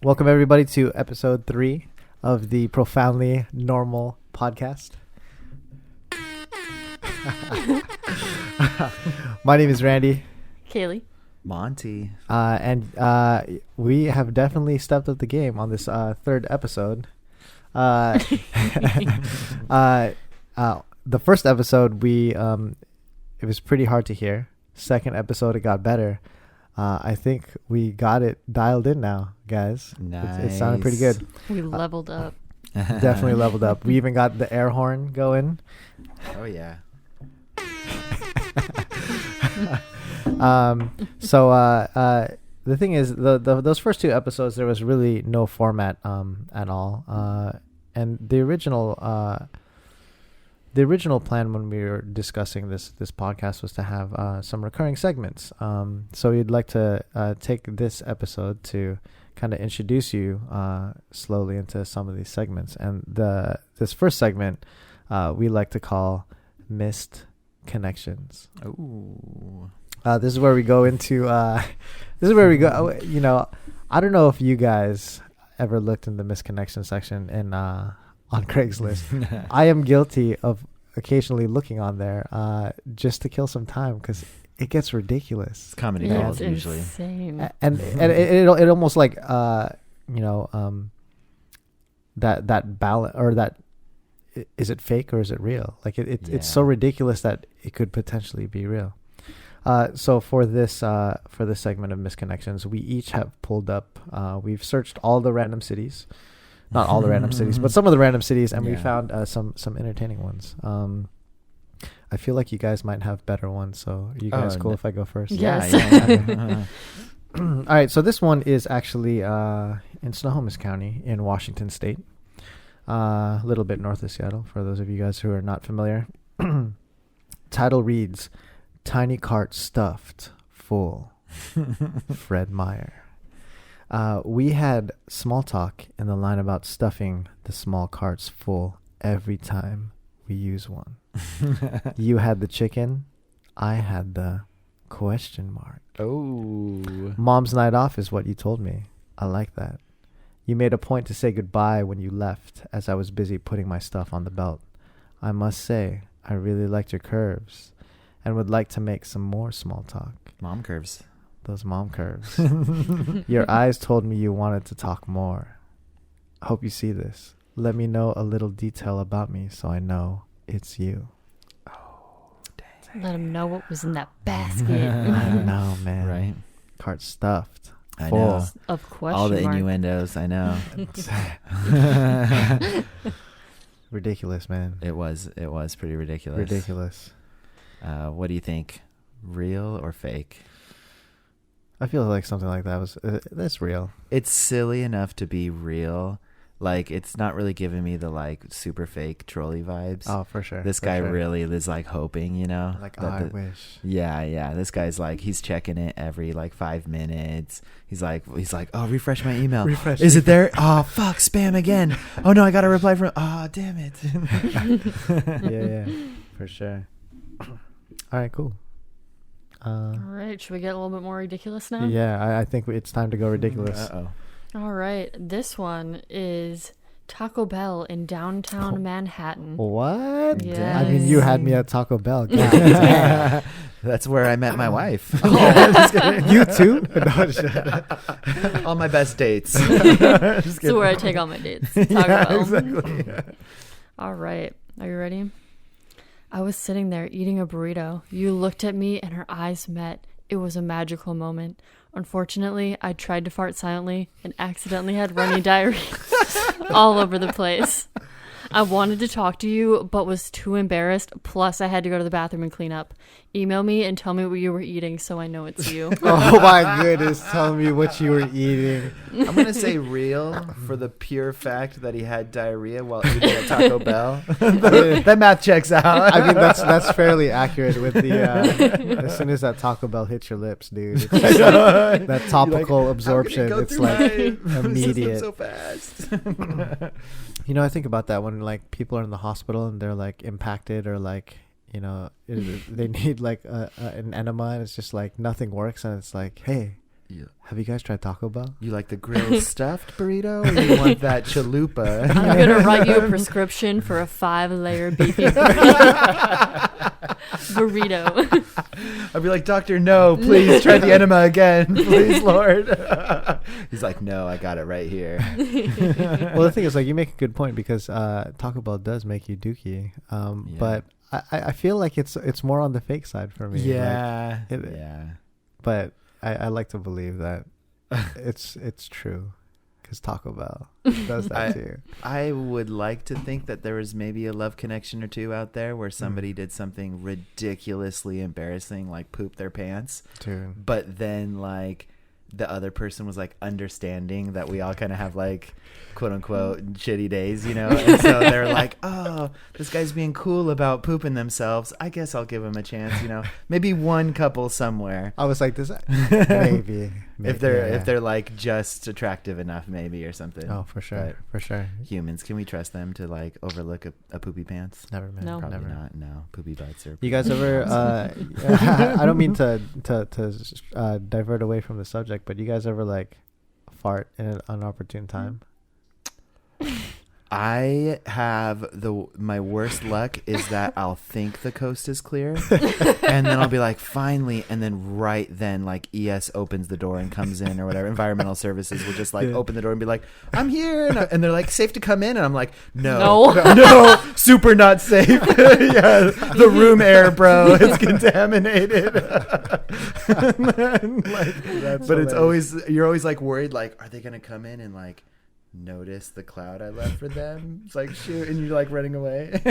Welcome everybody to episode 3 of the Profoundly Normal podcast. My name is Randy. Kaylee. Monty. And we have definitely stepped up the game on this third episode. The first episode, it was pretty hard to hear. Second episode, it got better. I think we got it dialed in now, guys. Nice. It sounded pretty good. We leveled up. Definitely leveled up. We even got the air horn going. Oh, yeah. The thing is, those first 2 episodes, there was really no format at all. And the original plan when we were discussing this podcast was to have some recurring segments. So we'd like to take this episode to kind of introduce you slowly into some of these segments. And this first segment we like to call Missed Connections. Ooh. This is where we go into this is where we go. You know, I don't know if you guys ever looked in the missed connection section in on Craigslist. I am guilty of occasionally looking on there just to kill some time because it gets ridiculous. It's comedy Yeah, gold it's usually. insane. And it almost like that balance, or that, is it fake or is it real? Like it's so ridiculous that it could potentially be real. So for this segment of Misconnections, we each have pulled up. We've searched all the random cities. Not all the random cities, but some of the random cities, and we found some entertaining ones. I feel like you guys might have better ones, so are you guys cool if I go first? Yes. Yeah. All right, so this one is actually in Snohomish County in Washington State, a little bit north of Seattle, for those of you guys who are not familiar. Title reads, Tiny Cart Stuffed Full. Fred Meyer. We had small talk in the line about stuffing the small carts full every time we use one. You had the chicken. I had the question mark. Oh. Mom's night off is what you told me. I like that. You made a point to say goodbye when you left as I was busy putting my stuff on the belt. I must say, I really liked your curves and would like to make some more small talk. Mom curves. Those mom curves. Your eyes told me you wanted to talk more. Hope you see this. Let me know a little detail about me so I know it's you. Oh, dang. Let him know what was in that basket. I know, man. Right. Cart stuffed. I Full. know. Of question All the mark. innuendos, I know. Ridiculous, man. It was pretty ridiculous. Ridiculous. What do you think? Real or fake? I feel like something like that was that's real. It's silly enough to be real. Like, it's not really giving me the like super fake trolley vibes. Oh, for sure. This guy really is like hoping, you know. Like, I wish. Yeah. This guy's like, he's checking it every like 5 minutes. He's like, oh, refresh my email. Is it there? Oh, fuck, spam again. Oh no, I got a reply from. Oh, damn it. yeah, for sure. All right, cool. All right, should we get a little bit more ridiculous now? Yeah, I think it's time to go ridiculous. Uh-oh. All right, this one is Taco Bell in downtown Manhattan. What? Yes. I mean, you had me at Taco Bell. God. That's where I met my wife. You too? No, On my best dates. So where I take all my dates. Taco Bell. exactly. All right, are you ready? I was sitting there eating a burrito. You looked at me and our eyes met. It was a magical moment. Unfortunately, I tried to fart silently and accidentally had runny diarrhea all over the place. I wanted to talk to you, but was too embarrassed. Plus, I had to go to the bathroom and clean up. Email me and tell me what you were eating so I know it's you. Oh my goodness, tell me what you were eating. I'm going to say real for the pure fact that he had diarrhea while eating at Taco Bell. That math checks out. I mean, that's fairly accurate with the, as soon as that Taco Bell hits your lips, dude, it's just like, that topical absorption, it's like immediate. So fast. You know, I think about that when like people are in the hospital and they're like impacted or like, you know, they need like an enema and it's just like nothing works and it's like, hey, Have you guys tried Taco Bell? You like the grilled stuffed burrito, or you want that chalupa? I'm gonna write you a prescription for a 5-layer beefy burrito. I'll be like, doctor, no, please try the enema again, please, Lord. He's like, no, I got it right here. Well, the thing is, like, you make a good point because Taco Bell does make you dookie, but I feel like it's more on the fake side for me. Yeah, like, But I like to believe that it's true because Taco Bell does that too. I would like to think that there was maybe a love connection or two out there where somebody did something ridiculously embarrassing, like poop their pants. Dude. But then like the other person was like understanding that we all kind of have like quote unquote shitty days, you know, and so they're like, oh, this guy's being cool about pooping themselves, I guess I'll give him a chance, you know. Maybe one couple somewhere. I was like, does that maybe if they're like just attractive enough, maybe, or something. Oh, for sure. But for sure. Humans, can we trust them to like overlook a poopy pants? Never, man. No. Probably Never. not. No, poopy butts are. You guys ever I don't mean to divert away from the subject, but you guys ever like fart in an unopportune time? I have my worst luck is that I'll think the coast is clear, and then I'll be like, finally, and then right then, like, ES opens the door and comes in, or whatever. Environmental services will just like open the door and be like, I'm here, and they're like, safe to come in, and I'm like, no, super not safe. Yeah, the room air, bro, it's contaminated. But it's always, you're always like worried, like, are they gonna come in and like notice the cloud I left for them? It's like, shoot, and you're like running away.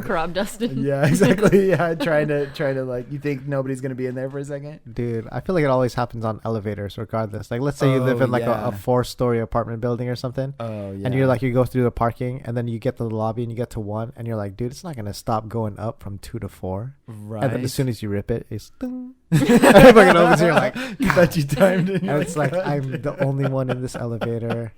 Crop dusting. Yeah, exactly. Yeah, trying to like, you think nobody's gonna be in there for a second. Dude, I feel like it always happens on elevators regardless. Like, let's say you live in like a 4-story apartment building or something. Oh yeah. And you're like, you go through the parking and then you get to the lobby and you get to 1 and you're like, dude, it's not gonna stop going up from 2 to 4. Right. And then as soon as you rip it, it's ding. Fucking opens, you're like, you bet you timed it. and it's like, I'm the only one in this elevator.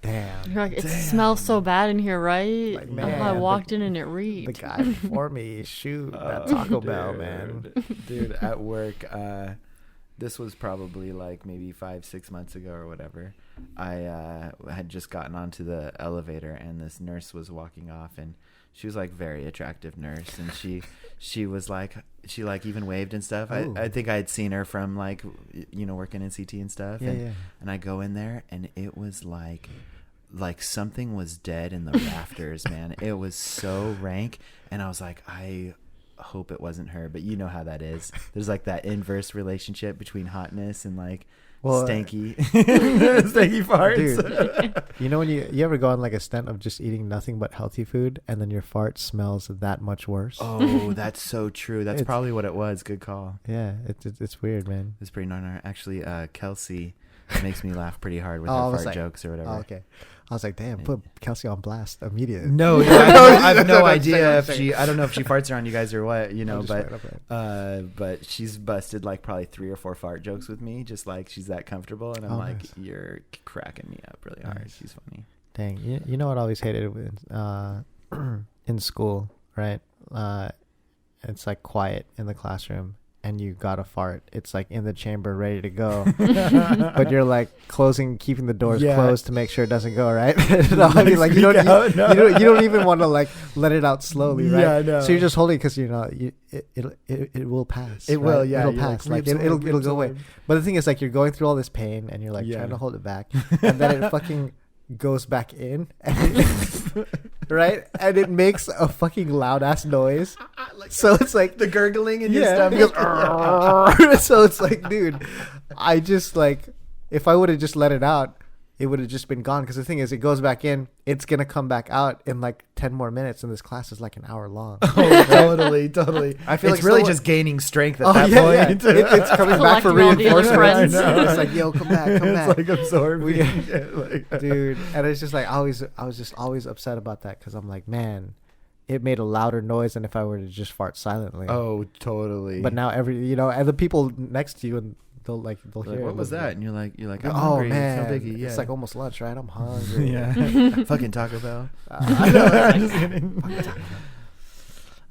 Damn. You're like, it smells so bad in here, right? Like, man, I walked in and it reeked. The guy before me, shoot, that Taco Bell, man. Dude, at work, this was probably like maybe 5-6 months ago or whatever. I had just gotten onto the elevator and this nurse was walking off, and she was like very attractive nurse, and she was like, she like even waved and stuff. I think I had seen her from like, you know, working in CT and stuff. And I go in there and it was like something was dead in the rafters, man. It was so rank, and I was like, I hope it wasn't her, but you know how that is. There's like that inverse relationship between hotness and like stanky stanky farts. Dude, you know when you ever go on like a stint of just eating nothing but healthy food and then your fart smells that much worse? Oh, that's so true. That's probably what it was. Good call. Yeah, it's weird, man. It's pretty gnarly. Actually, Kelsey makes me laugh pretty hard with her fart jokes or whatever. Oh, okay. I was like, damn, put Kelsey on blast immediately. No, I have no idea if she. I don't know if she farts around you guys or what, you know. But she's busted like probably 3 or 4 fart jokes with me, just like she's that comfortable, and I'm like, nice. You're cracking me up really hard. Nice. She's funny. Dang, you know what I always hated in school, right? It's like quiet in the classroom. And you got a fart. It's like in the chamber, ready to go. But you're like keeping the doors closed to make sure it doesn't go, right? No, I mean, like you don't even want to like let it out slowly, right? Yeah, no. So you're just holding because it will pass. It will, yeah. It'll pass. Like it'll go away. But the thing is, like, you're going through all this pain and you're like trying to hold it back, and then it fucking goes back in, and right? And it makes a fucking loud ass noise. So it's like the gurgling in your stomach. So it's like, dude, I just like, if I would have just let it out, it would have just been gone. Because the thing is, it goes back in, it's gonna come back out in like 10 more minutes, and this class is like an hour long. Oh, totally. I feel it's like really just gaining strength at that point. Yeah. It's coming back for reinforcement. It's like, yo, come back. It's like absorbing. Dude, and it's just like I was just always upset about that because I'm like, man, it made a louder noise than if I were to just fart silently. Oh, totally. But now and the people next to you, and they'll hear. What was that? And you're like, I'm oh hungry. Man, it's no biggie. Yeah. It's like almost lunch, right? I'm hungry. Yeah. Fucking Taco Bell. I know. I'm just kidding.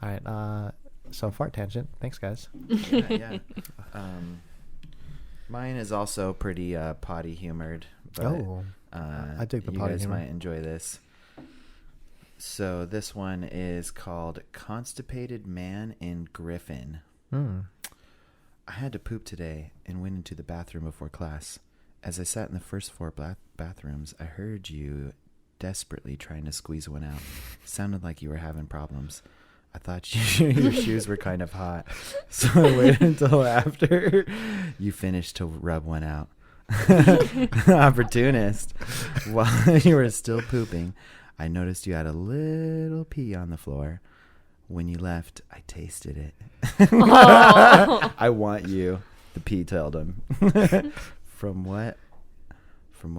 All right. So fart tangent. Thanks, guys. Yeah. Mine is also pretty potty humored. But, I dig the you potty guys humor. might enjoy this. So this one is called Constipated Man in Griffin. I had to poop today and went into the bathroom before class. As I sat in the first 4 bathrooms, I heard you desperately trying to squeeze one out. Sounded like you were having problems. I thought your shoes were kind of hot, so I waited until after you finished to rub one out. Opportunist. While you were still pooping, I noticed you had a little pee on the floor. When you left, I tasted it. Oh. I want you. The pee told him. From what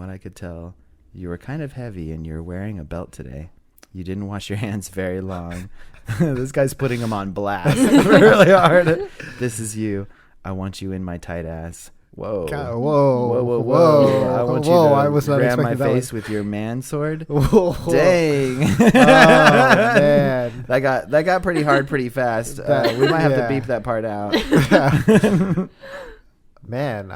I could tell, you were kind of heavy and you're wearing a belt today. You didn't wash your hands very long. This guy's putting him on blast really hard. This is you. I want you in my tight ass. Whoa. God, Whoa. I want you to I was not ram my expecting that face with your man sword. Whoa. Dang. Oh, man. That got pretty hard pretty fast. We might have to beep that part out. Man,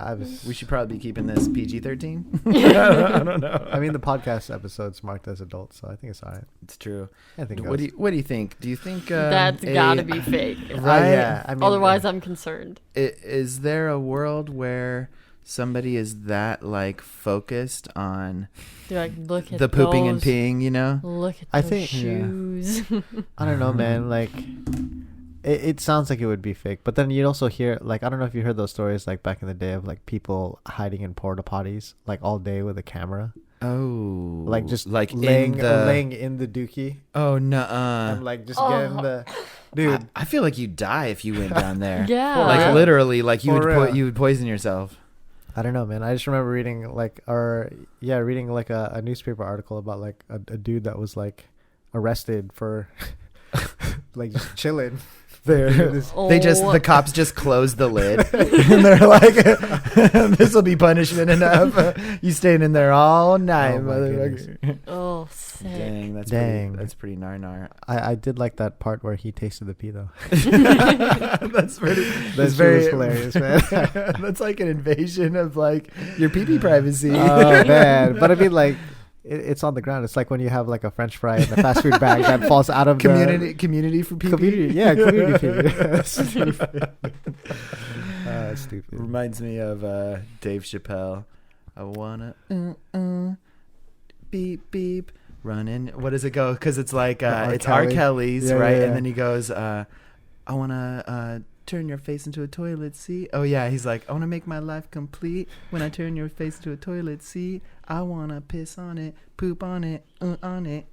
We should probably be keeping this PG-13. I don't know. I mean, the podcast episode's marked as adult, so I think it's all right. It's true. I think. What do you think? Do you think That's gotta be fake. right? Yeah. I mean, Otherwise, I'm concerned. Is there a world where somebody is that like focused on They're like, look at the pooping and those- peeing? You know? Look at I those think- yeah. shoes. I don't know, man. Like, it sounds like it would be fake, but then you'd also hear, like, I don't know if you heard those stories, like back in the day of like people hiding in porta potties, like all day with a camera, Oh, like just like laying laying. in the dookie, Oh no. and like just getting the dude. I feel like you'd die if you went down there. Yeah. For Like real. literally, like you For would real. you would poison yourself. I don't know, man. I just remember reading reading like a newspaper article about like a dude that was like arrested for like just chilling there. The cops just closed the lid and they're like, this will be punishment enough. You staying in there all night, Oh, my motherfucker. Oh, sick. Dang, Dang. that's pretty nar. I did like that part where he tasted the pee though. That's pretty. That That's shit was hilarious, man. That's like an invasion of like your pee privacy. Oh man, but I mean like it's on the ground. It's like when you have like a French fry in a fast food bag that falls out of community for pee. community. Yeah, community pee. Stupid. Stupid. Reminds me of Dave Chappelle. I wanna beep beep running. What does it go? Because it's like it's R. Kelly's, Yeah, right? yeah, And yeah. then he goes, I wanna turn your face into a toilet seat. Oh yeah, he's like, I wanna make my life complete when I turn your face into a toilet seat. I wanna piss on it, poop on it, on it.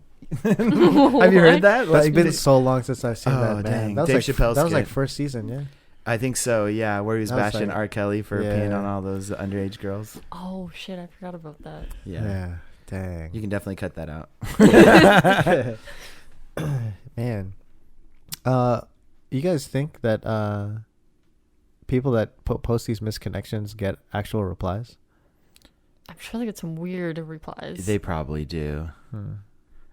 Have you heard that? That's Like, been so long since I've seen Oh, that, man. dang. That was Dave like Chappelle's that was like good. first season, yeah. I think so. Yeah, where he was That was bashing like- R. Kelly for yeah. peeing on all those underage girls. Oh, shit. I forgot about that. Yeah. Dang. You can definitely cut that out. Man. You guys think that people that post these misconnections get actual replies? I'm sure they get some weird replies. They probably do.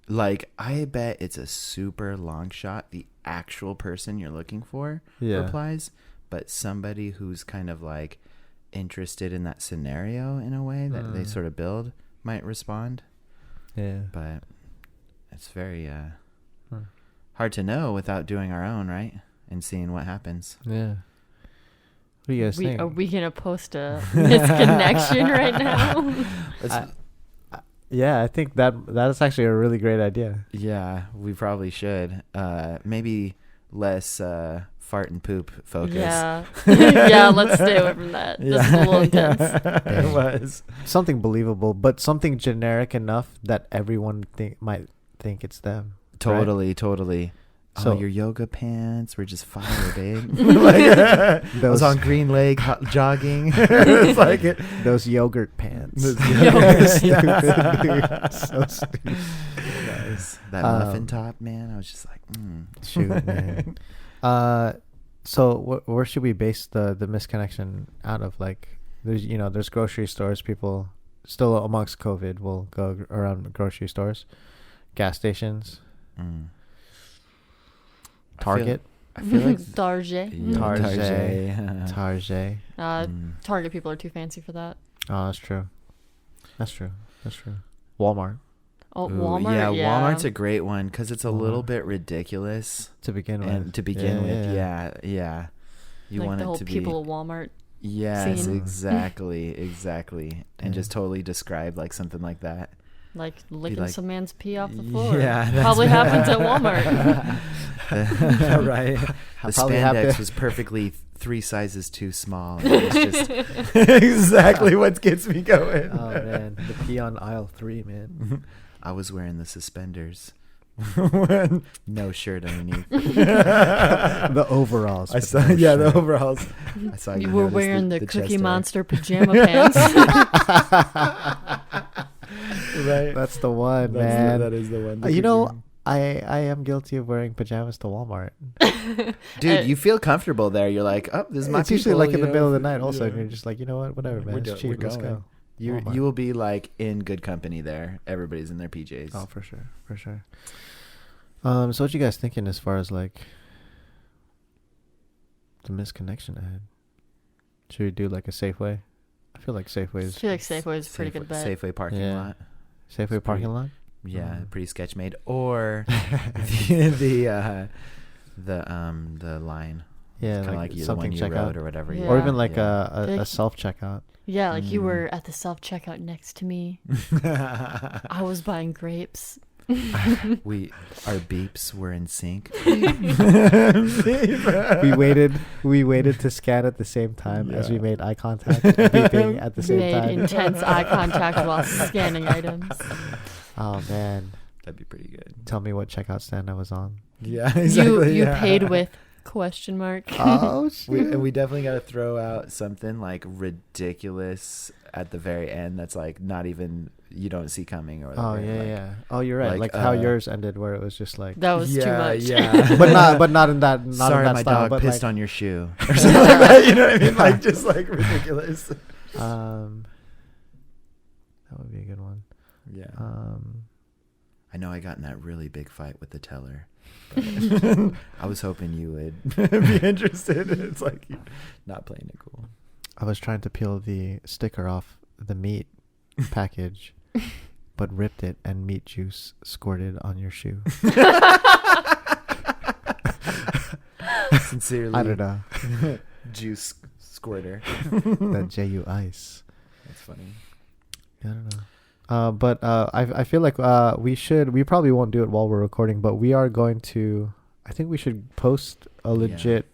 Like, I bet it's a super long shot the actual person you're looking for replies, but somebody who's kind of like interested in that scenario in a way that they sort of build might respond. Yeah. But it's very hard to know without doing our own, right? And seeing what happens. Yeah. What do you guys think? Are we going to post a misconnection right now? Yeah, I think that is actually a really great idea. Yeah, we probably should. Maybe less fart and poop focus. Yeah. Yeah, let's stay away from that. This is a little intense. It was. Something believable, but something generic enough that everyone might think it's them. Totally. So- Oh, your yoga pants were just fire, babe. I was on Green Lake jogging. It's like Those yogurt pants. Yogurt. Stupid, dude. So stupid. nice. That muffin top, man. I was just like, Shoot, man. So where should we base the misconnection out of? Like, there's grocery stores. People still amongst COVID will go around grocery stores, gas stations, Target. I feel like Target. Target. Target people are too fancy for that. Oh, that's true. That's true. Walmart Oh, Ooh, Walmart. Yeah, Yeah, Walmart's a great one because it's a little Walmart. bit ridiculous to begin with. and to begin with. Yeah. You like want the it whole to be. people at Walmart. Yes, scene. exactly, and just Yeah. totally describe like something like that. Like licking like- some man's pee off the floor. Yeah, that's- Probably happens at Walmart. Right. The Probably have spandex to- was perfectly 3 sizes too small. And it was just Exactly what gets me going. Oh man, the pee on aisle 3, man. I was wearing the suspenders. No shirt underneath. The overalls. I with saw, no yeah, the shirt. overalls. I saw You were noticed wearing the chest Cookie hair. Monster pajama pants. Right. That's the one, man. That is the one. You know, I am guilty of wearing pajamas to Walmart. Dude, you feel comfortable there. You're like, oh, this is my It's usually people, like in you the middle of the know? night also, Yeah. and you're just like, you know what, whatever, man. It's cheap. Let's go. You Walmart. you will be like in good company there. Everybody's in their PJs. Oh, for sure. So what you guys thinking as far as like the misconnection ahead? Should we do like a Safeway? I feel like Safeway I is feel like Safeway is a pretty good bet. Safeway parking Yeah. lot. Safeway parking lot. Yeah, Mm. pretty sketch made. Or the line. Yeah, Kind of like the something one you checkout, rode or whatever. Yeah. or even like yeah. a self checkout. Yeah, like you Mm. were at the self checkout next to me. I was buying grapes. Our beeps were in sync. We waited to scan at the same time as we Yeah. made eye contact, beeping at the same Made time. intense eye contact while scanning items. Oh man, That'd be pretty good. tell me what checkout stand I was on. Yeah, You paid with question mark. Oh We definitely got to throw out something like ridiculous at the very end. That's like not even you don't see coming or whatever. Oh yeah, like, yeah. Oh, you're right. like, Like how yours ended, where it was just like, That was too much. Yeah, but not in that. Not Sorry, in that my style, dog but pissed like, on your shoe or something like that. You know what I mean? Like just like ridiculous. That would be a good one. Yeah. Um, I know I got in that really big fight with the teller. But I was hoping you would be interested. It's like you're not playing it cool. I was trying to peel the sticker off the meat package, but ripped it and meat juice squirted on your shoe. Sincerely, I don't know. Juice squirter. That JU ice. That's funny. I don't know. But I feel like we probably won't do it while we're recording, but we are going to. I think we should post a legit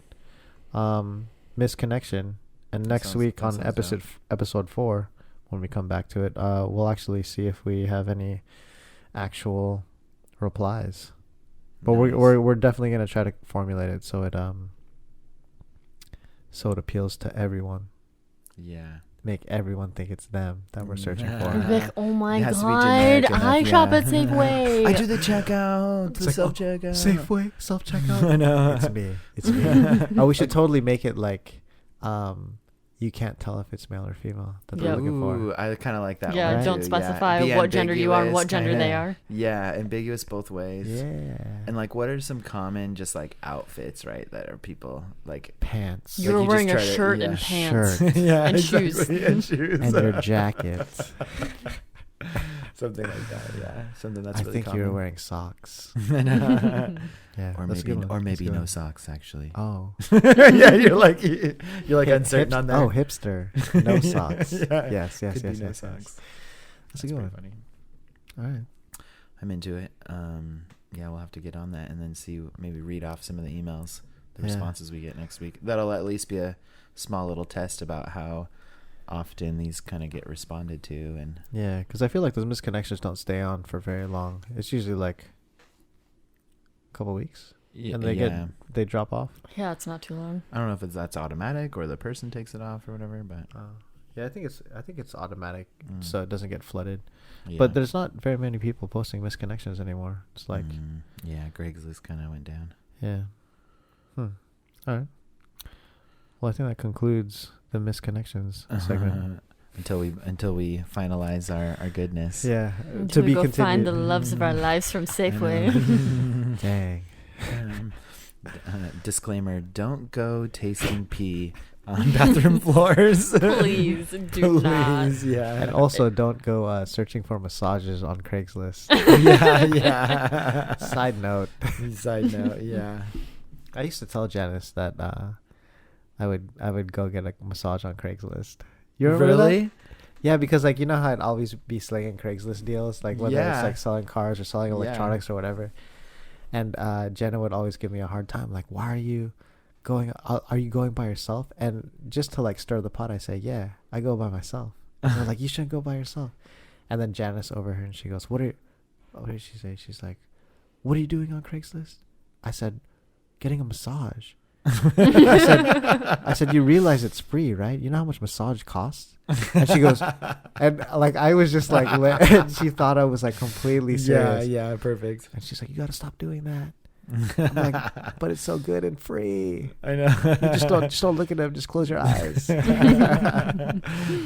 misconnection, and next Sounds- week that on sounds episode 4, when we come back to it, we'll actually see if we have any actual replies. But Nice. we're definitely gonna try to formulate it so it appeals to everyone. Yeah. Make everyone think it's them that we're searching for. Like, oh my It has to be god, generic enough, I shop yeah. at Safeway. I do the checkout, It's the like, self checkout. Safeway self checkout. I know. It's me. It's me. Oh, we should totally make it like, you can't tell if it's male or female that they're Yeah. looking for. Ooh, I kind of like that Yeah, one. don't too. specify Be what gender you are and what ambiguous, gender kinda. they are. Yeah, ambiguous both ways. Yeah. And like, what are some common just like outfits, right? That are people like Pants. You were you just wearing a try to- shirt yeah. and pants. Shirt. yeah, And exactly, shoes. and shoes, And your jacket. something like that. Yeah, something that's I really think common. you were wearing socks. Yeah. or that's a maybe good one. or That's a maybe good no one. socks actually. Oh. Yeah, you're like uncertain Hipst- on that. Oh, hipster. No socks. Yeah. Yes. Could be Yes. no Yes. socks. That's a good one. pretty funny. All right. I'm into it. Yeah, we'll have to get on that and then see, maybe read off some of the emails, the Yeah. responses we get next week. That'll at least be a small little test about how often these kind of get responded to. And Yeah, because I feel like those misconnections don't stay on for very long. It's usually like a couple weeks, and they drop off. Yeah, it's not too long. I don't know if that's automatic or the person takes it off or whatever, but Yeah, I think it's automatic, Mm. so it doesn't get flooded. yeah. But there's not very many people posting misconnections anymore. It's like, yeah, Craigslist kind of went down. yeah. All right. Well, I think that concludes the misconnections segment. until we finalize our goodness. Yeah, Until to we be go continued. find the loves of our lives from Safeway. Dang. Disclaimer: don't go tasting pee on bathroom floors. Please do not. Yeah. And also, don't go searching for massages on Craigslist. Yeah. Side note. Side note. Yeah. I used to tell Janice that I would go get a massage on Craigslist. You remember that? Really? Yeah, because like you know how I'd always be slinging Craigslist deals, like whether Yeah. it's like selling cars or selling Yeah. electronics or whatever. And Jenna would always give me a hard time, like, why are you going? Are you going by yourself? And just to like stir the pot, I say, yeah, I go by myself. And they're like, you shouldn't go by yourself. And then Janice over her, and she goes, what did she say? She's like, what are you doing on Craigslist? I said, getting a massage. I said, you realize it's free, right? You know how much massage costs? And she goes, and like I was just like, and she thought I was like completely serious. Yeah, perfect. And she's like, you got to stop doing that. I'm like, but it's so good and free. I know. You just don't look at them. Just close your eyes.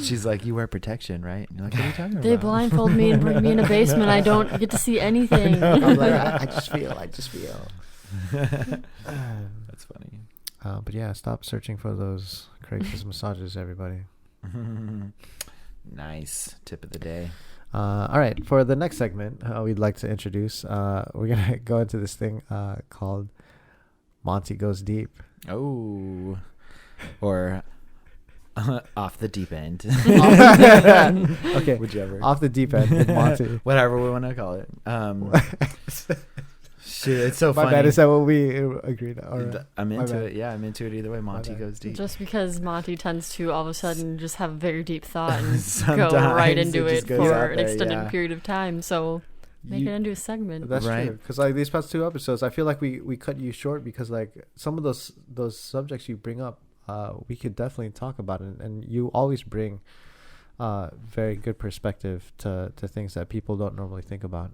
She's like, you wear protection, right? And you're like, what are you talking about? They blindfold me and bring me in a basement. I don't get to see anything. I'm like, I just feel. That's funny. But yeah, stop searching for those Craigslist massages, everybody. Nice tip of the day. All right, for the next segment, we'd like to introduce. We're gonna go into this thing called Monty Goes Deep. Oh, or off the deep end. Okay, Whichever. off the deep end with Monty. Whatever we want to call it. Shit, it's so My funny. bad. Is that what we agreed on? Right. I'm into bad. it. Yeah, I'm into it either way. Monty bad. goes deep. Just because Monty tends to all of a sudden just have a very deep thought and go Sometimes right into it it just goes for out an there, extended yeah. period of time. So make it into a segment. That's Right. true. Because like these past 2 episodes, I feel like we cut you short because like some of those subjects you bring up, we could definitely talk about it, and you always bring very good perspective to things that people don't normally think about.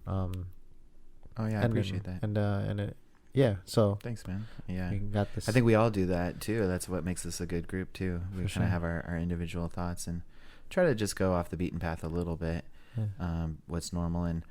Oh yeah, I appreciate that. And it, yeah. So Thanks, man. Yeah. we got this. I think we all do that too. That's what makes us a good group too. We For kind sure. of have our individual thoughts and try to just go off the beaten path a little bit. Yeah. What's normal, and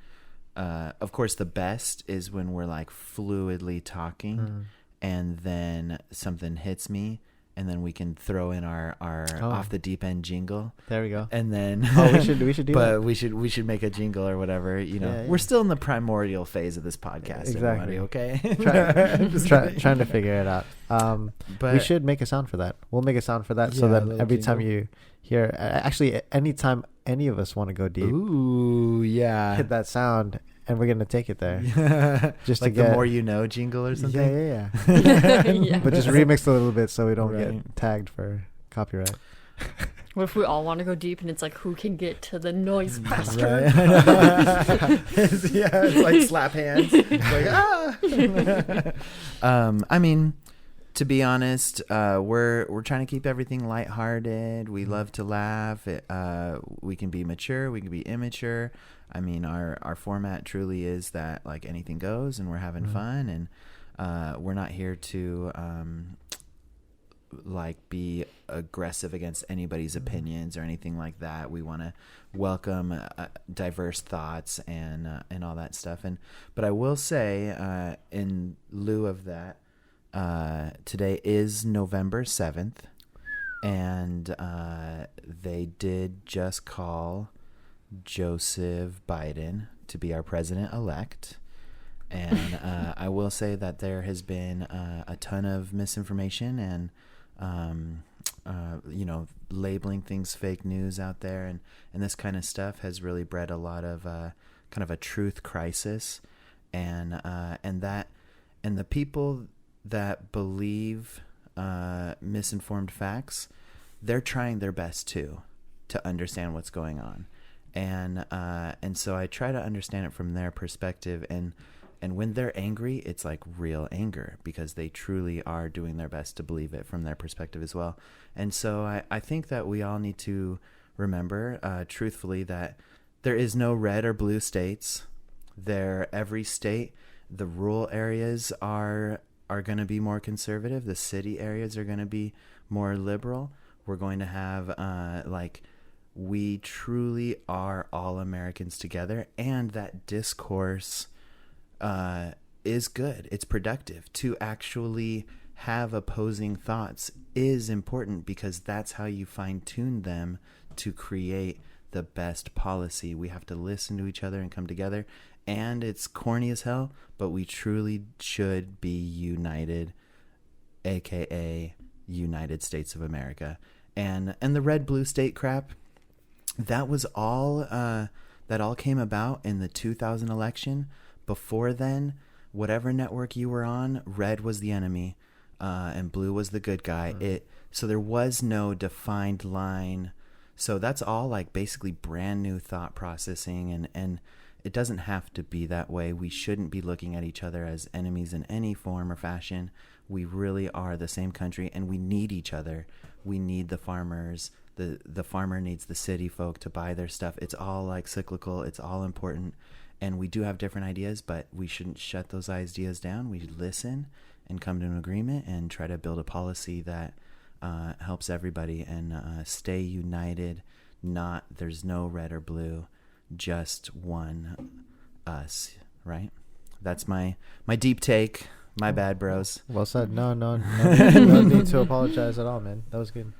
of course the best is when we're like fluidly talking, Mm. and then something hits me, and then we can throw in our off the deep end jingle, There we go. and then We should do but that. we should make a jingle or whatever. You know, Yeah, yeah. we're still in the primordial phase of this podcast. Exactly. Everybody, okay? Trying to figure it out. But We should make a sound for that. We'll make a sound for that so Yeah, a that little every time jingle. you hear, actually, anytime any of us want to go deep, ooh, yeah. hit that sound, and we're gonna take it there. Just like to get the more you know jingle or something. Yeah. Yeah. But just remix a little bit so we don't Right. get tagged for copyright. What if we all want to go deep and it's like, who can get to the noise faster? Right. It's like slap hands. It's like, I mean, to be honest, we're trying to keep everything lighthearted. We love to laugh. We can be mature. We can be immature. I mean, our format truly is that like anything goes, and we're having fun, and we're not here to like be aggressive against anybody's opinions or anything like that. We want to welcome diverse thoughts and all that stuff. But I will say, in lieu of that, today is November 7th, and they did just call Joseph Biden to be our president-elect. And I will say that there has been a ton of misinformation and labeling things fake news out there, and this kind of stuff has really bred a lot of kind of a truth crisis, and the people that believe misinformed facts, they're trying their best to understand what's going on, and so I try to understand it from their perspective, and when they're angry, it's like real anger because they truly are doing their best to believe it from their perspective as well. And so I think that we all need to remember, truthfully, that there is no red or blue states. Every state, the rural areas are going to be more conservative. The city areas are going to be more liberal. We're going to have we truly are all Americans together, and that discourse is good. It's productive. To actually have opposing thoughts is important, because that's how you fine-tune them to create the best policy. We have to listen to each other and come together. And it's corny as hell, but we truly should be united, aka United States of America. And the red blue state crap, that was all that all came about in the 2000 election. Before then, whatever network you were on, red was the enemy, and blue was the good guy. So there was no defined line. So that's all like basically brand new thought processing, and it doesn't have to be that way. We shouldn't be looking at each other as enemies in any form or fashion. We really are the same country, and we need each other. We need the farmers. The farmer needs the city folk to buy their stuff. It's all like cyclical. It's all important. And we do have different ideas, but we shouldn't shut those ideas down. We should listen and come to an agreement and try to build a policy that helps everybody, and stay united. There's no red or blue, just one us, right? That's my deep take. My bad, bros. Well said. No need to apologize at all, man. That was good.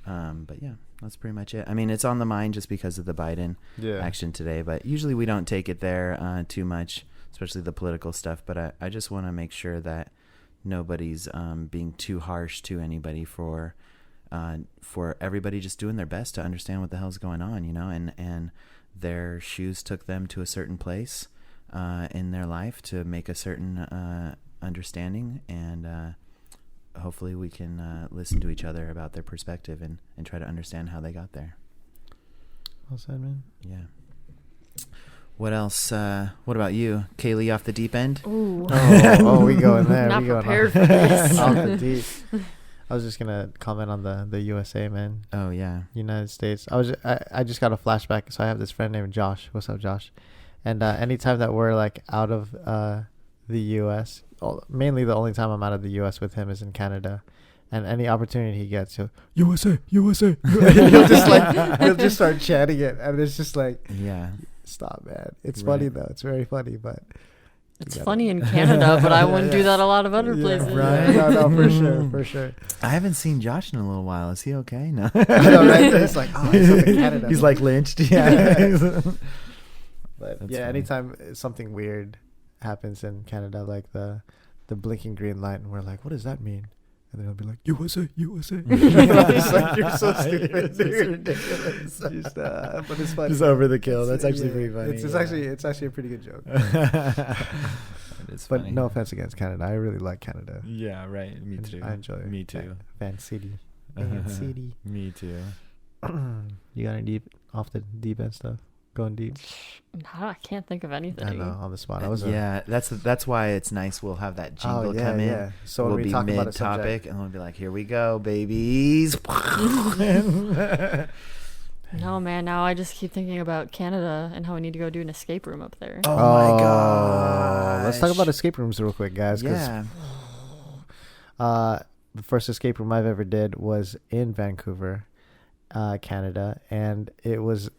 But yeah, that's pretty much it. I mean, it's on the mind just because of the Biden action today, but usually we don't take it there too much, especially the political stuff. But I just want to make sure that nobody's being too harsh to anybody for everybody just doing their best to understand what the hell's going on, and their shoes took them to a certain place in their life to make a certain understanding, and hopefully we can listen to each other about their perspective and try to understand how they got there. Well said, man. Yeah. What else? What about you? Kaylee off the deep end? Ooh. We go in there. Not we going prepared for this. off the deep. I was just gonna comment on the USA, man. Oh yeah, United States. I just got a flashback. So I have this friend named Josh. What's up, Josh? And anytime that we're like out of the U.S., mainly the only time I'm out of the U.S. with him is in Canada. And any opportunity he gets, USA. he'll just start chanting it, and it's just like, yeah. Stop, man. It's funny though. It's very funny, but it's funny in Canada, but I wouldn't do that a lot of other places. Right? No, for sure. I haven't seen Josh in a little while. Is he okay? No. I know, right? It's like, he's up in Canada. He's like lynched. Yeah. But That's yeah, funny. anytime something weird happens in Canada, like the blinking green light, and we're like, what does that mean? And then he'll be like, USA. It's like, you're so stupid, dude. It's ridiculous. Just, but it's funny. Just over the kill. That's actually pretty funny. It's actually a pretty good joke. It's But funny. no offense against Canada. I really like Canada. Yeah, right. Me too. I enjoy it. Me too. Fan City. Fan City. Me too. You got any off the deep end stuff? Going deep? I can't think of anything. I know, on the spot. That's why it's nice. We'll have that jingle come in. Yeah. So we'll when we be talk about a mid-topic, subject, and we'll be like, "Here we go, babies." No, man. Now I just keep thinking about Canada and how I need to go do an escape room up there. Oh my god! Let's talk about escape rooms real quick, guys. Yeah. The first escape room I've ever did was in Vancouver, Canada, and it was.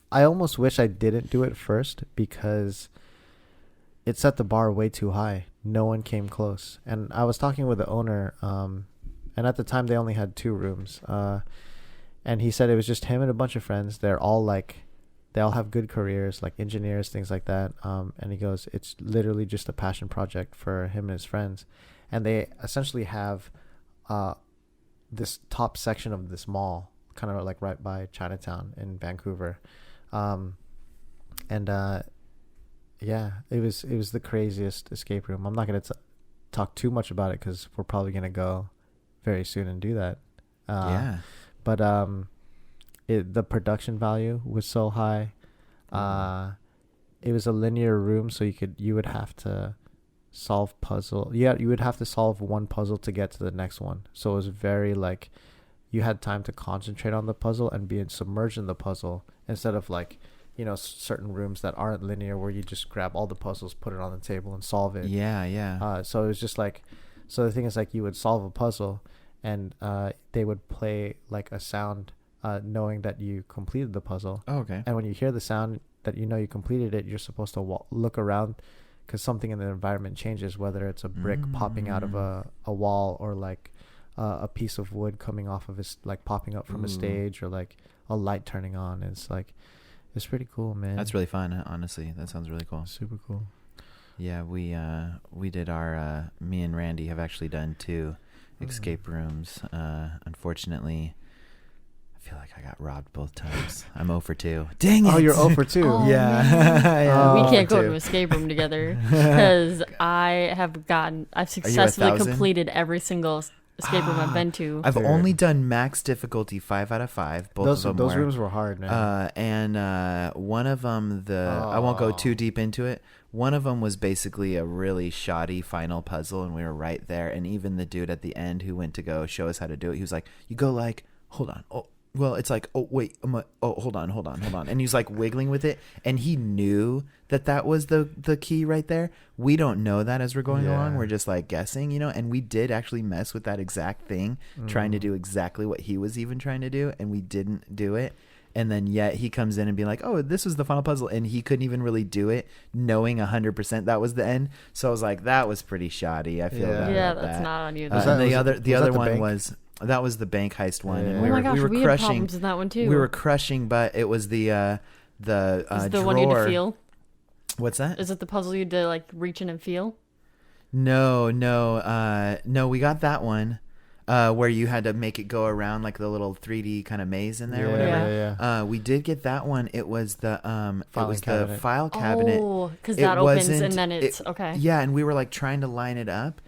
I almost wish I didn't do it first because it set the bar way too high. No one came close. And I was talking with the owner, and at the time they only had 2 rooms. And he said it was just him and a bunch of friends. They all have good careers, like engineers, things like that. And he goes, it's literally just a passion project for him and his friends. And they essentially have this top section of this mall, kind of like right by Chinatown in Vancouver. Yeah, it was the craziest escape room. I'm not going to talk too much about it because we're probably going to go very soon and do that. Yeah. But the production value was so high. It was a linear room, so you would have to solve puzzle. Yeah, you would have to solve one puzzle to get to the next one. So it was very like you had time to concentrate on the puzzle and be submerged in the puzzle instead of like, certain rooms that aren't linear where you just grab all the puzzles, put it on the table and solve it. Yeah. So it was just like, so the thing is like you would solve a puzzle and they would play like a sound knowing that you completed the puzzle. Oh, okay. And when you hear the sound that you completed it, you're supposed to look around because something in the environment changes, whether it's a brick popping out of a wall, or like a piece of wood coming off of his, like popping up from a stage, or like a light turning on. It's like, it's pretty cool, man. That's really fun, honestly. That sounds really cool. Super cool. Yeah, we did our me and Randy have actually done 2 escape rooms. Unfortunately, I feel like I got robbed both times. I'm 0 for 2. Dang it! Oh, you're 0 for 2. Oh, yeah. Yeah. We can't go to too. an escape room together because I've successfully 1,000? completed every single escape room I've been to. I've Dude. only done max difficulty 5 out of 5. Both of them those were. rooms were hard, man. And one of them, I won't go too deep into it. One of them was basically a really shoddy final puzzle, and we were right there. And even the dude at the end who went to go show us how to do it, he was like, "You go like, hold on, oh, well, it's like, oh wait, hold on," and he's like wiggling with it, and he knew that was the key right there. We don't know that as we're going along. We're just like guessing, and we did actually mess with that exact thing, trying to do exactly what he was even trying to do, and we didn't do it. And then yet he comes in and be like, "Oh, this was the final puzzle," and he couldn't even really do it, knowing 100% that was the end. So I was like, that was pretty shoddy. I feel bad Yeah, about that's that. not on you. And the other that one bank? was that was the bank heist one, and Yeah. we oh my were gosh, we were we had crushing. problems in that one too. We were crushing, but it was the Is it the drawer. one you had to feel? What's that? Is it the puzzle you had to like reach in and feel? No, we got that one. Where you had to make it go around like the little 3D kind of maze in there, or whatever. Yeah. We did get that one. It was the Filing cabinet. the file cabinet. Oh, because It that opens wasn't- and then it's okay. Yeah, and we were like trying to line it up,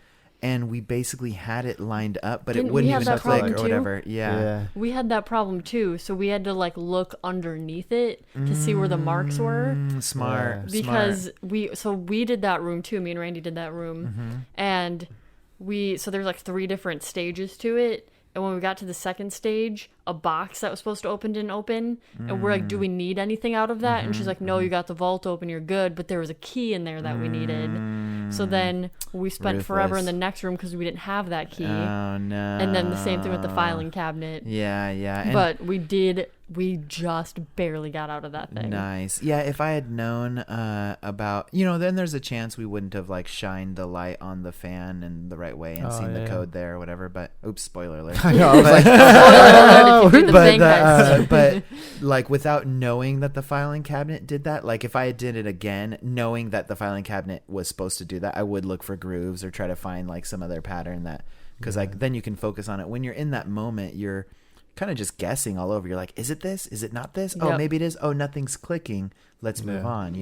and we basically had it lined up, but Didn't it we wouldn't have even that click problem or too? whatever. Yeah. We had that problem too, so we had to like look underneath it to see where the marks were. Smart. Yeah. Because we did that room too. Me and Randy did that room, and there's like 3 different stages to it. And when we got to the second stage, a box that was supposed to open didn't open. And we're like, do we need anything out of that? And she's like, no, you got the vault open, you're good. But there was a key in there that we needed. So then we spent forever in the next room because we didn't have that key. Oh no. And then the same thing with the filing cabinet. Yeah. And But we just barely got out of that thing. nice. Yeah, if I had known about, then there's a chance we wouldn't have like shined the light on the fan in the right way and seen the code there or whatever. But oops, spoiler alert. I know. I was like, If you did the bank heist. but like without knowing that the filing cabinet did that, like if I did it again, knowing that the filing cabinet was supposed to do that, I would look for grooves or try to find like some other pattern that, because like then you can focus on it. When you're in that moment, you're kind of just guessing all over. You're like, is it this? Is it not this? Oh, Yep. maybe it is. Oh, nothing's clicking. Let's move on.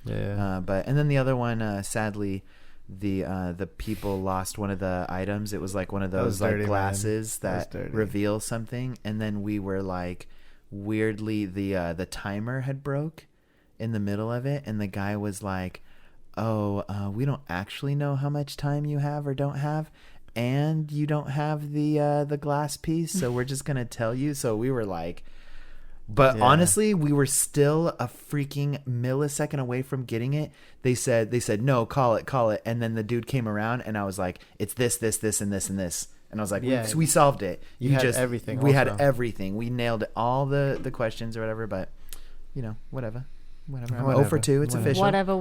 Yeah. But and then the other one, sadly, the people lost one of the items. It was like one of That was those like dirty, man. glasses That was that dirty. reveal something, and then we were like, weirdly, the timer had broke in the middle of it, and the guy was like, "Oh, we don't actually know how much time you have or don't have." And you don't have the glass piece, so we're just gonna tell you. So we were like, but honestly, we were still a freaking millisecond away from getting it. They said no, call it, and then the dude came around, and I was like, it's this, and this, and this, and I was like, we solved it. You had everything We had also. everything. We nailed all the questions or whatever. But whatever. I'm Whatever. 0 for 2. It's official. Whatever.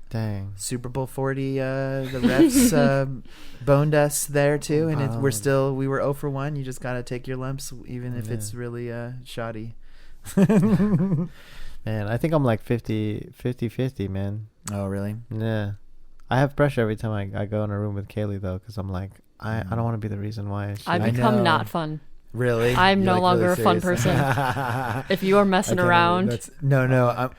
Dang. Super Bowl 40, the refs boned us there too, and we were 0 for 1. You just gotta take your lumps, even if it's really shoddy. Man, I think I'm like 50-50, man. Oh, really? Yeah. I have pressure every time I go in a room with Kaylee, though, because I'm like, I don't want to be the reason why. I become not fun. Really? I'm no You're, like, longer really a fun serious? person. If you are messing around. No.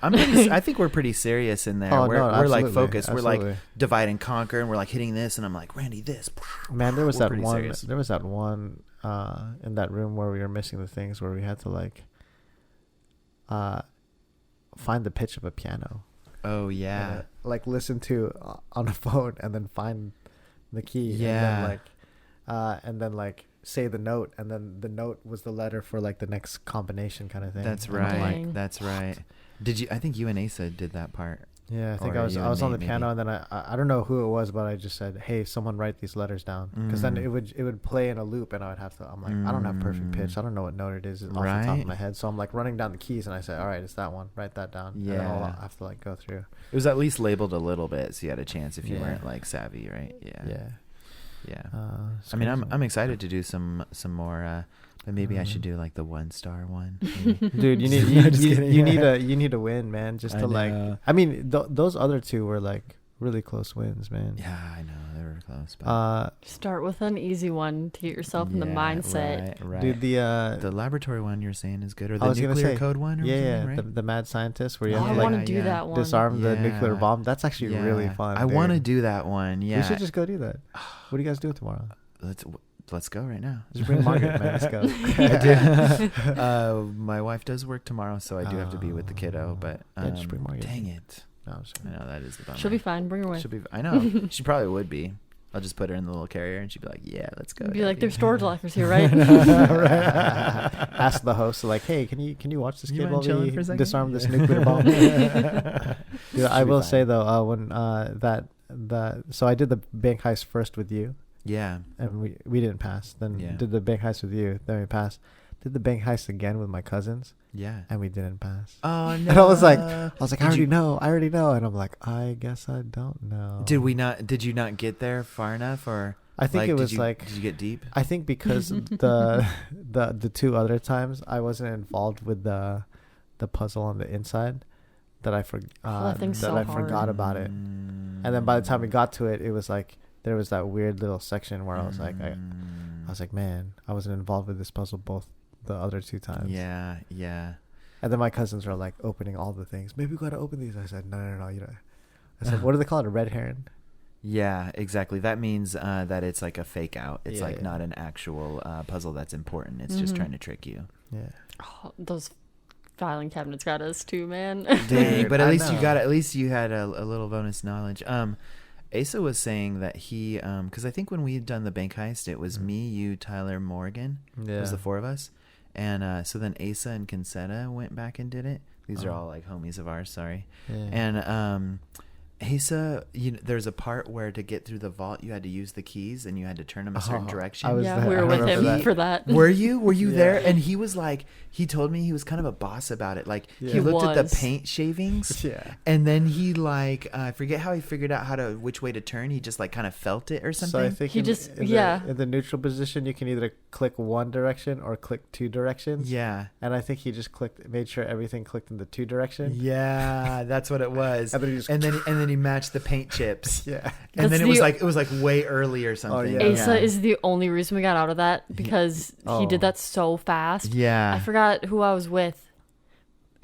I think we're pretty serious in there. Oh, we're like absolutely, focused. absolutely. We're like divide and conquer, and we're like hitting this, and I'm like, Randy, this. Man, there was We're that pretty one. serious. There was that one in that room where we were missing the things, where we had to like find the pitch of a piano. Oh yeah. And, like listen to on a phone and then find the key. Yeah. And then like say the note, and then the note was the letter for like the next combination kind of thing. That's And I'm right. Dang. That's right. Did you? I think you and Asa did that part. Yeah, I think Or I was you I and was on the Nate, piano, maybe. and then I don't know who it was, but I just said, "Hey, someone write these letters down," because then Mm. it would play in a loop, and I would have to. I'm like, I don't have perfect pitch. I don't know what note it is off the top Right. of my head, so I'm like running down the keys, and I say, "All right, it's that one. Write that down." And then Yeah. I have to like go through. It was at least labeled a little bit, so you had a chance if you Yeah. weren't like savvy, right? Yeah. Yeah. Yeah. It's I mean, crazy. I'm excited to do some more, but maybe I should do like the 1-star one. maybe. Dude, you need No, just kidding. you need a win, man. Just to like. know. I mean, those other two were like really close wins, man. Yeah, I know they were close. But Start with an easy one to get yourself in the mindset. Right. Dude, The laboratory one you're saying is good, or I the was gonna nuclear say, code one, or yeah, something, right? the mad scientist where you Oh, have I to want like to do that one. disarm the nuclear Yeah. bomb. That's actually really fun. I want to dude. do that one. Yeah, We should just go do that. What do you guys do tomorrow? let's go right now. Just bring Margaret, man. Let's go. I do. My wife does work tomorrow, so I do have to be with the kiddo. But Yeah, just bring Margaret. dang it! No, I'm just I know that is the bummer. She'll be fine. Bring her away. She'll be. I know. She probably would be. I'll just put her in the little carrier, and she'd be like, "Yeah, let's go." Be like, Daddy." there's storage lockers here, right? Ask the host, like, hey, can you watch this You kid mind while chilling we for a second? disarm this Yeah. nuclear bomb? Dude, I Should be will fine. say though, when so I did the bank heist first with you, Yeah. and we didn't pass. Then Yeah. did the bank heist with you, then we passed. Did the bank heist again with my cousins, Yeah. and we didn't pass. Oh no! And I was like, I Did already you- know, and I'm like, I guess I don't know. Did we not? Did you not get there far enough, or I think it did was you- like, Did you get deep? I think because the two other times I wasn't involved with the puzzle on the inside, that I that thing's so I forgot hard. about it. And then by the time we got to it, it was like there was that weird little section where I was like, I was like, man, I wasn't involved with this puzzle both the other two times. Yeah. Yeah. And then my cousins are like opening all the things. Maybe we gotta open these. I said, no, you know. I said, what do they call it? A red heron? Yeah, exactly. That means that it's like a fake out. It's Yeah, like yeah. not an actual puzzle that's important. It's just Mhm. trying to trick you. Yeah. Oh, those filing cabinets got us too, man. Dang, but I at least know. you got. At least you had a little bonus knowledge. Asa was saying that he, because I think when we had done the bank heist, it was me, you, Tyler, Morgan. Yeah. It was the four of us, and so then Asa and Concetta went back and did it. These are all like homies of ours. Sorry, Yeah. and Asa, there's a part where to get through the vault, you had to use the keys and you had to turn them a certain Oh, direction. I was Yeah, there. we I were with remember him that. for that. Were you Yeah. there? And he was like, he told me he was kind of a boss about it. Like Yeah. he He looked at the was. paint shavings, Yeah. and then he like I forget how he figured out which way to turn. He just like kind of felt it or So I something. think He in, just- in yeah. the, in the neutral position, you can either click one direction or click two directions. Yeah, And I think he just made sure everything clicked in the two direction. yeah, that's what it was. And then he just and then he matched the paint chips. yeah. And That's then it the- was like way early or something. yeah. Asa is the only reason we got out of that because he Oh. did that so fast. Yeah. I forgot who I was with.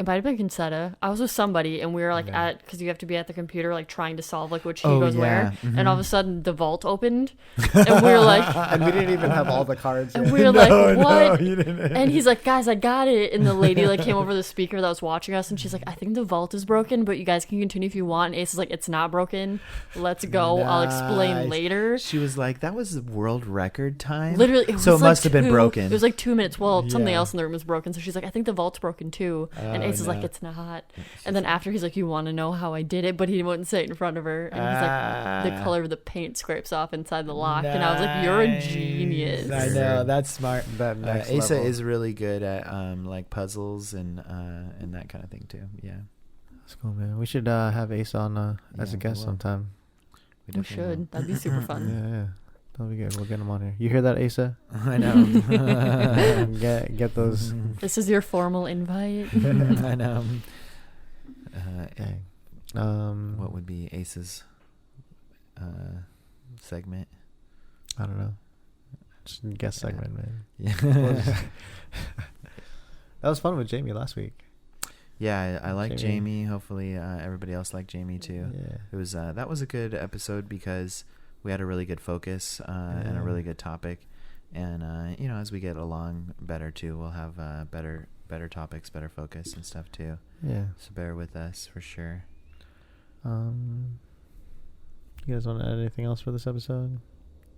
It might have been Concetta. I was with somebody, and we were like Yeah. because you have to be at the computer, like trying to solve like which key Oh, goes where. yeah. And all of a sudden, the vault opened, and we were like, And we didn't even have all the cards. and yet. we were like, what? you didn't. And he's like, guys, I got it. And the lady like came over the speaker that was watching us, and she's like, I think the vault is broken, but you guys can continue if you want. And Ace is like, it's not broken. Let's go. I'll explain Nice. later. She was like, that was world record time. Literally, it was So it like must have been broken. It was like 2 minutes. Well, something Yeah. else in the room was broken. So she's like, I think the vault's broken too. And Oh, Ace is like, no. it's not. And then after he's like, you want to know how I did it, but he wouldn't say it in front of her. And he's like, the color of the paint scrapes off inside the lock. And I was like, you're a genius. I know, that's smart. That next Asa level. is really good at like puzzles and that kind of thing too. Yeah, That's cool, man. We should have Ace on as Yeah, a guest we will. sometime. We definitely should. That'd be super fun. Yeah. That'll be good. We'll get him on here. You hear that, Asa? will. I know. get those. This is your formal invite. I know. Dang. What would be Ace's segment? I don't know. Just a guest Yeah. segment, man. Yeah. That was fun with Jamie last week. Yeah, I like Jamie. Jamie. Hopefully, everybody else liked Jamie too. Yeah. It was that was a good episode because we had a really good focus and a Yeah. really good topic, and as we get along better too, we'll have better topics, better focus and stuff too. Yeah. So bear with us for sure. You guys want to add anything else for this episode?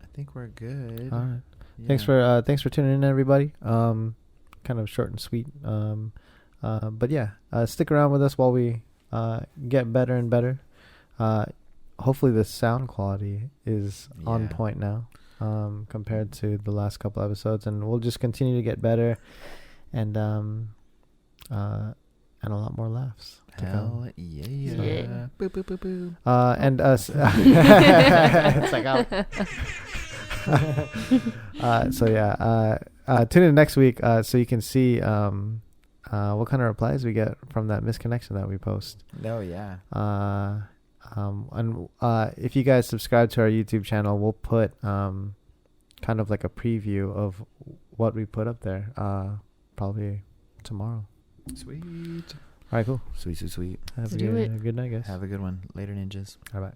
I think we're good. All right. Yeah. Thanks for tuning in, everybody. Kind of short and sweet. But yeah, stick around with us while we get better and better. Hopefully the sound quality is on Yeah. point now, compared to the last couple episodes, and we'll just continue to get better, and a lot more laughs to come. Hell yeah. Yeah. Boo, boo, boo, boo. And us. It's like, so yeah, tune in next week, so you can see what kind of replies we get from that misconnection that we post. Oh, yeah. And if you guys subscribe to our YouTube channel, we'll put kind of like a preview of what we put up there, probably tomorrow. Sweet. All right, cool. Sweet, sweet, sweet. Have Do it. a good night, guys. Have a good one. Later, ninjas. Bye bye.